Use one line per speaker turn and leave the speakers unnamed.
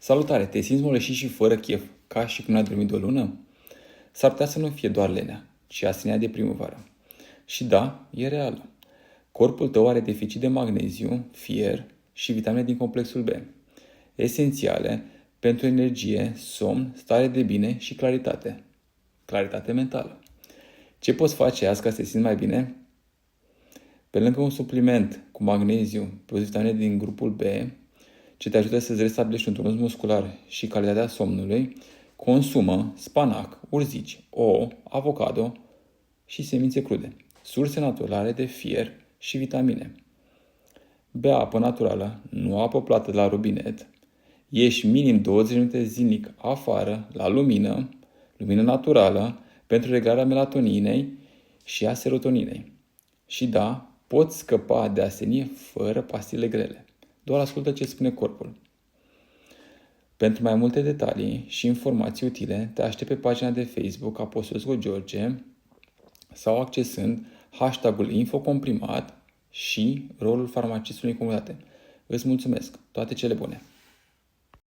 Salutare! Te simți moleșit și fără chef, ca și cum n-ai dormit de o lună? S-ar putea să nu fie doar lenea, ci asemenea de primăvară. Și da, e reală. Corpul tău are deficit de magneziu, fier și vitamine din complexul B, esențiale pentru energie, somn, stare de bine și claritate. Claritate mentală. Ce poți face azi ca să te simți mai bine? Pe lângă un supliment cu magneziu plus vitamine din grupul B, ce te ajută să-ți restabilești un tonus muscular și calitatea somnului, consumă spanac, urzici, ouă, avocado și semințe crude, surse naturale de fier și vitamine. Bea apă naturală, nu apă plată de la robinet. Ieși minim 20 minute zilnic afară, la lumină naturală, pentru reglarea melatoninei și a serotoninei. Și da, poți scăpa de astenie fără pastile grele. Doar ascultă ce spune corpul. Pentru mai multe detalii și informații utile, te aștept pe pagina de Facebook Apostolul George sau accesând hashtag-ul infocomprimat și rolul farmacistului în comunitate. Îți mulțumesc! Toate cele bune!